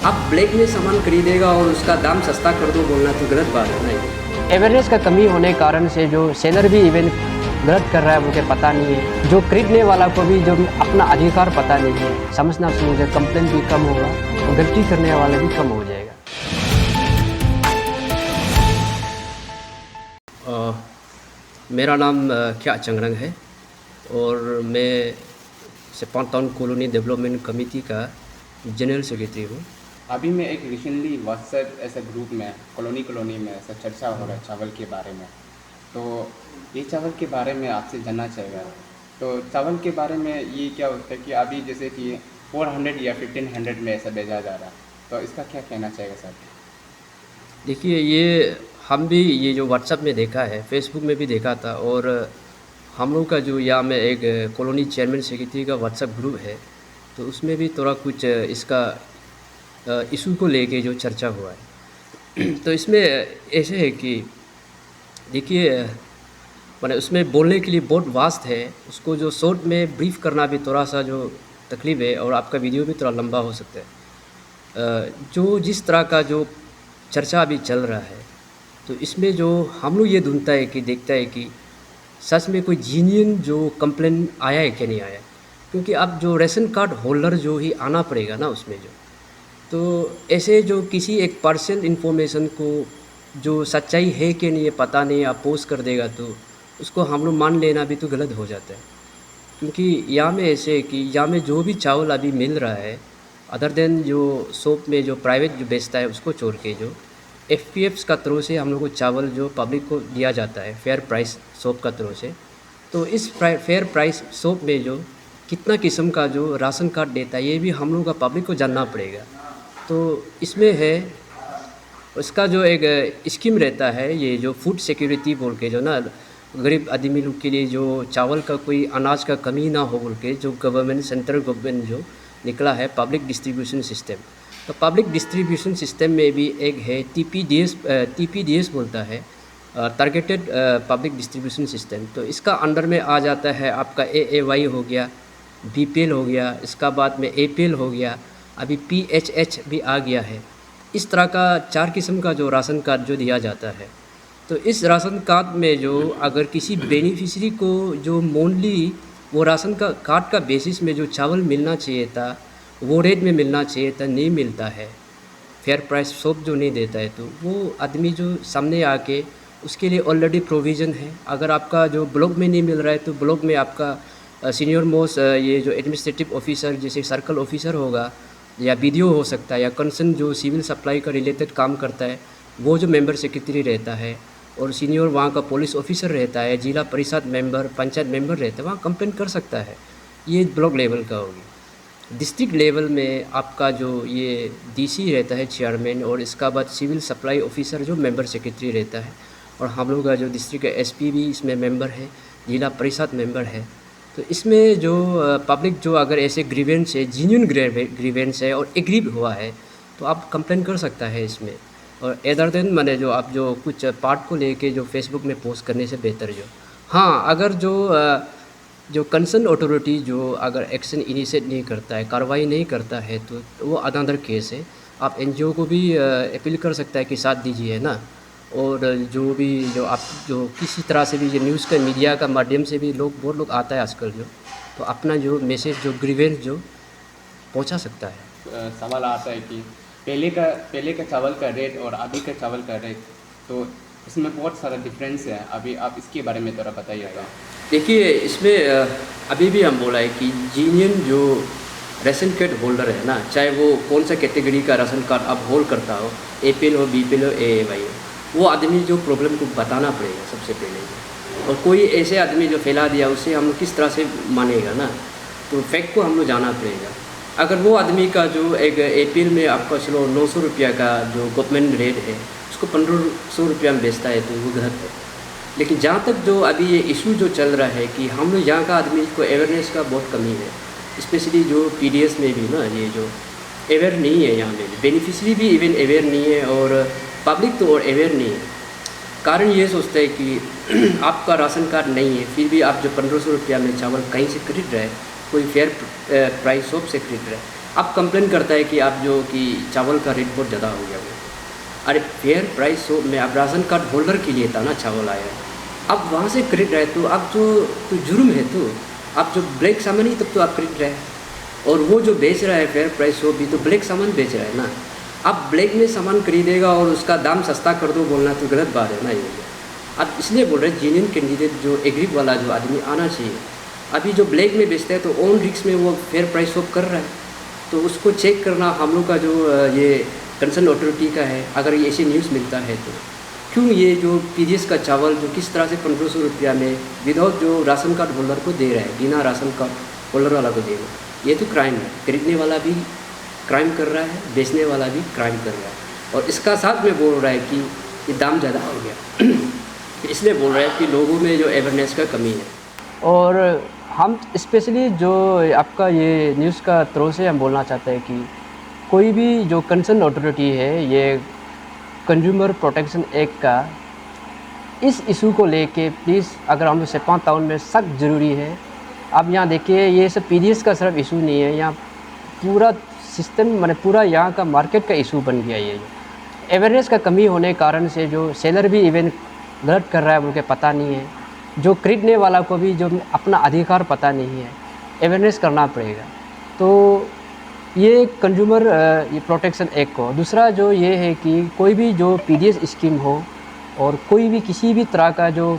आप ब्लैक में सामान खरीदेगा और उसका दाम सस्ता कर दो बोलना तो गलत बात है ना। अवेयरनेस का कमी होने के कारण से जो सेलर भी इवन गलत कर रहा है मुझे पता नहीं है, जो खरीदने वाला को भी जो अपना अधिकार पता नहीं है, समझना समझे कंप्लेंट भी कम होगा और गलती करने वाला भी कम हो जाएगा। मेरा नाम क्या चंगरंग है और मैं सेपान टाउन कॉलोनी डेवलपमेंट कमेटी का जनरल सेक्रेटरी हूँ। अभी मैं एक रिसेंटली व्हाट्सएप ऐसे ग्रुप में कॉलोनी में ऐसा चर्चा हो रहा है चावल के बारे में, तो ये चावल के बारे में आपसे जानना चाहिए। तो चावल के बारे में ये क्या होता है कि अभी जैसे कि 400 या 1500 में ऐसा बेचा जा रहा है, तो इसका क्या कहना चाहिए सर? देखिए, ये हम भी ये जो व्हाट्सएप में देखा है, फेसबुक में भी देखा था और हम लोग का जो यहाँ में एक कॉलोनी चेयरमैन सेक्रेटरी का व्हाट्सएप ग्रुप है, तो उसमें भी थोड़ा कुछ इसका इशू को लेके जो चर्चा हुआ है। तो इसमें ऐसे है कि देखिए, मैंने उसमें बोलने के लिए बहुत वास्ट है, उसको जो शॉर्ट में ब्रीफ करना भी थोड़ा सा जो तकलीफ है और आपका वीडियो भी थोड़ा लंबा हो सकता है। जो जिस तरह का जो चर्चा अभी चल रहा है, तो इसमें जो हम लोग ये ढूंढता है कि देखता है कि सच में कोई जीन्युइन जो कंप्लेन आया है कि नहीं आया, क्योंकि अब जो राशन कार्ड होल्डर जो ही आना पड़ेगा ना उसमें जो, तो ऐसे जो किसी एक पर्सनल इन्फॉर्मेशन को जो सच्चाई है कि नहीं ये पता नहीं, आप पोस्ट कर देगा तो उसको हम लोग मान लेना भी तो गलत हो जाता है। क्योंकि यहाँ में ऐसे है कि यहाँ में जो भी चावल अभी मिल रहा है, अदर देन जो शॉप में जो प्राइवेट जो बेचता है उसको छोड़ के जो एफपीएफ का थ्रू से हम लोग को चावल जो पब्लिक को दिया जाता है फेयर प्राइस शॉप का थ्रू से, तो इस फेयर प्राइस शॉप में जो कितना किस्म का जो राशन कार्ड देता है ये भी हम लोग का पब्लिक को जानना पड़ेगा। तो इसमें है उसका जो एक स्कीम रहता है, ये जो फूड सिक्योरिटी बोल के जो ना गरीब आदमी लोग के लिए जो चावल का कोई अनाज का कमी ना हो बोल के जो गवर्नमेंट सेंट्रल गवर्नमेंट जो निकला है पब्लिक डिस्ट्रीब्यूशन सिस्टम। तो पब्लिक डिस्ट्रीब्यूशन सिस्टम में भी एक है टीपीडीएस बोलता है, टारगेटेड पब्लिक डिस्ट्रीब्यूशन सिस्टम। तो इसका अंडर में आ जाता है आपका एएवाई हो गया, बीपीएल हो गया, इसका बाद में एपीएल हो गया, अभी पीएचएच भी आ गया है। इस तरह का 4 किस्म का जो राशन कार्ड जो दिया जाता है। तो इस राशन कार्ड में जो अगर किसी बेनिफिशरी को जो मोनली वो राशन का कार्ड का बेसिस में जो चावल मिलना चाहिए था वो रेट में मिलना चाहिए था, नहीं मिलता है, फेयर प्राइस शॉप जो नहीं देता है, तो वो आदमी जो सामने आके उसके लिए ऑलरेडी प्रोविज़न है। अगर आपका जो ब्लॉक में नहीं मिल रहा है तो ब्लॉक में आपका सीनियर मोस्ट ये जो एडमिनिस्ट्रेटिव ऑफिसर जैसे सर्कल ऑफिसर होगा या बीडीओ हो सकता है या कंसर्न जो सिविल सप्लाई का रिलेटेड काम करता है वो जो मेंबर सेक्रेटरी रहता है और सीनियर वहाँ का पुलिस ऑफिसर रहता है, जिला परिषद मेंबर, पंचायत मेंबर रहता है, वहाँ कंप्लेन कर सकता है। ये ब्लॉक लेवल का होगी। डिस्ट्रिक्ट लेवल में आपका जो ये डीसी रहता है चेयरमैन और इसका बाद सिविल सप्लाई ऑफिसर जो मेंबर सेक्रेटरी रहता है और हम लोग का जो डिस्ट्रिक्ट का एसपी भी इसमें मेंबर है, जिला परिषद मेंबर है। तो इसमें जो पब्लिक जो अगर ऐसे ग्रीवेंस है, जीन्युइन ग्रीवेंस है और एग्री हुआ है तो आप कंप्लेन कर सकता है इसमें। और अदर देन मैंने जो आप जो कुछ पार्ट को लेके जो फेसबुक में पोस्ट करने से बेहतर जो हाँ, अगर जो कंसर्न अथॉरिटी जो अगर एक्शन इनिशिएट नहीं करता है, कार्रवाई नहीं करता है तो वो अनदर केस है। आप एनजीओ को भी अपील कर सकता है कि साथ दीजिए ना। और जो भी जो आप जो किसी तरह से भी ये न्यूज़ का मीडिया का माध्यम से भी बहुत लोग आता है आजकल जो, तो अपना जो मैसेज जो ग्रीवेंस जो पहुंचा सकता है। सवाल आता है कि पहले का चावल का रेट और अभी का चावल का रेट, तो इसमें बहुत सारा डिफरेंस है। अभी आप इसके बारे में थोड़ा बताइएगा। देखिए, इसमें अभी भी हम बोला है कि जीनियन जो राशन कार्ड होल्डर है ना, चाहे वो कौन सा कैटेगरी का राशन कार्ड आप होल्ड करता हो, एपीएल हो, बीपीएल हो, एएवाई हो, वो आदमी जो प्रॉब्लम को बताना पड़ेगा सबसे पहले। और कोई ऐसे आदमी जो फैला दिया उसे हम लोग किस तरह से मानेगा ना, तो फैक्ट को हम लोग जाना पड़ेगा। अगर वो आदमी का जो एक एपीएल में आपका चलो 900 रुपया का जो गवर्नमेंट रेट है उसको 1500 रुपया में बेचता है तो वो गलत है। लेकिन जहाँ तक जो अभी ये इशू जो चल रहा है कि हम लोग यहाँ का आदमी को अवेयरनेस का बहुत कमी है, स्पेशली जो पीडीएस में भी ना ये जो अवेयर नहीं है, यहाँ में बेनिफिशरी भी इवन अवेयर नहीं है और पब्लिक तो और अवेयर नहीं है। कारण ये सोचता है कि आपका राशन कार्ड नहीं है फिर भी आप जो 1500 रुपया में चावल कहीं से खरीद रहे हैं, कोई फेयर प्राइस शॉप से खरीद रहे हैं, अब कंप्लेन करता है कि आप जो कि चावल का रेट बहुत ज़्यादा हो गया है। अरे फेयर प्राइस हो, मैं अब राशन कार्ड होल्डर के लिए था ना चावल आया, अब वहाँ से खरीद रहे तो अब तो जुर्म है, तो आप जो ब्लैक सामान ही तब तो आप खरीद रहे हैं। और वो जो बेच रहा है फेयर प्राइस हो भी तो ब्लैक सामान बेच रहा है ना। आप ब्लैक में सामान खरीदेगा और उसका दाम सस्ता कर दो बोलना तो गलत बात है ना ये। अब इसलिए बोल रहे हैं जेन्युइन कैंडिडेट जो एग्री वाला जो आदमी आना चाहिए। अभी जो ब्लैक में बेचता है तो ऑन रिक्स में वो फेयर प्राइस शॉप कर रहा है, तो उसको चेक करना हम लोग का जो ये कंसर्न अथॉरिटी का है। अगर ये ऐसी न्यूज़ मिलता है तो क्यों ये जो पीडीएस का चावल जो किस तरह से 1500 रुपया में विदाउट जो राशन कार्ड होल्डर को दे रहा है, बिना राशन कार्ड होल्डर वाला को दे रहा है, ये तो क्राइम है। खरीदने वाला भी क्राइम कर रहा है, बेचने वाला भी क्राइम कर रहा है, और इसका साथ में बोल रहा है कि ये दाम ज़्यादा हो गया। इसलिए बोल रहे हैं कि लोगों में जो अवेयरनेस का कमी है। और हम स्पेशली जो आपका ये न्यूज़ का थ्रू से हम बोलना चाहते हैं कि कोई भी जो कंसर्न अथॉरिटी है, ये कंज्यूमर प्रोटेक्शन एक्ट का इस इशू को लेके प्लीज़, अगर हम लोग सेप्पा टाउन में सख्त ज़रूरी है। अब यहाँ देखिए ये सब पीडीएस का सिर्फ इशू नहीं है, यहाँ पूरा सिस्टम माने पूरा यहाँ का मार्केट का इशू बन गया ये। अवेयरनेस का कमी होने के कारण से जो सेलर भी इवन गलत कर रहा है उनके पता नहीं है, जो खरीदने वाला को भी जो अपना अधिकार पता नहीं है। अवेयरनेस करना पड़ेगा। तो ये कंज्यूमर ये प्रोटेक्शन एक्ट को। दूसरा जो ये है कि कोई भी जो पीडीएस स्कीम हो और कोई भी किसी भी तरह का जो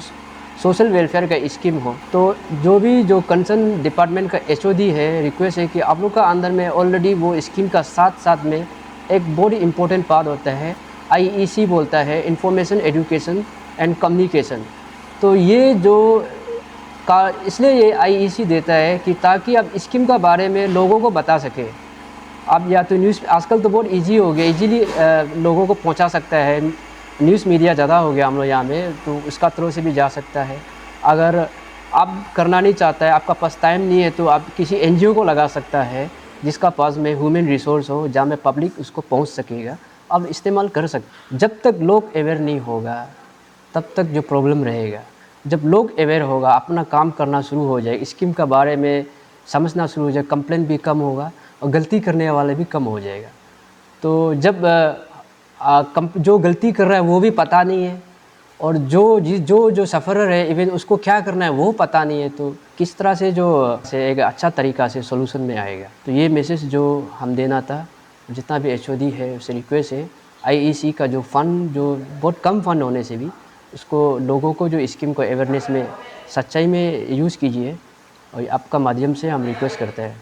सोशल वेलफेयर का स्कीम हो, तो जो भी जो कंसर्न डिपार्टमेंट का एचओडी है, रिक्वेस्ट है कि आप लोग का अंदर में ऑलरेडी वो स्कीम का साथ साथ में एक बहुत ही इम्पोर्टेंट पार्ट होता है, आईईसी बोलता है, इंफॉर्मेशन एजुकेशन एंड कम्युनिकेशन। तो ये जो का इसलिए ये आईईसी देता है कि ताकि आप स्कीम का बारे में लोगों को बता सके। अब या तो न्यूज़ आजकल तो बहुत इजी हो गया, इजीली लोगों को पहुंचा सकता है। न्यूज़ मीडिया ज़्यादा हो गया हम लोग यहाँ में, तो उसका थ्रू से भी जा सकता है। अगर आप करना नहीं चाहता है, आपका पास टाइम नहीं है, तो आप किसी एनजीओ को लगा सकता है जिसका पास में ह्यूमन रिसोर्स हो, जहाँ में पब्लिक उसको पहुँच सकेगा। अब इस्तेमाल कर सकते। जब तक लोग अवेयर नहीं होगा तब तक जो प्रॉब्लम रहेगा। जब लोग अवेयर होगा, अपना काम करना शुरू हो जाए, स्कीम का बारे में समझना शुरू हो जाए, कंप्लेन भी कम होगा और गलती करने वाले भी कम हो जाएगा। तो जब जो गलती कर रहा है वो भी पता नहीं है, और जो सफ़रर है इवन उसको क्या करना है वो पता नहीं है, तो किस तरह से एक अच्छा तरीक़ा से सोल्यूशन में आएगा। तो ये मैसेज जो हम देना था, जितना भी एचओडी है उससे रिक्वेस्ट है, आईईसी का जो फ़ंड जो बहुत कम फ़ंड होने से भी उसको लोगों को जो स्कीम को अवेयरनेस में सच्चाई में यूज़ कीजिए, और आपका माध्यम से हम रिक्वेस्ट करते हैं।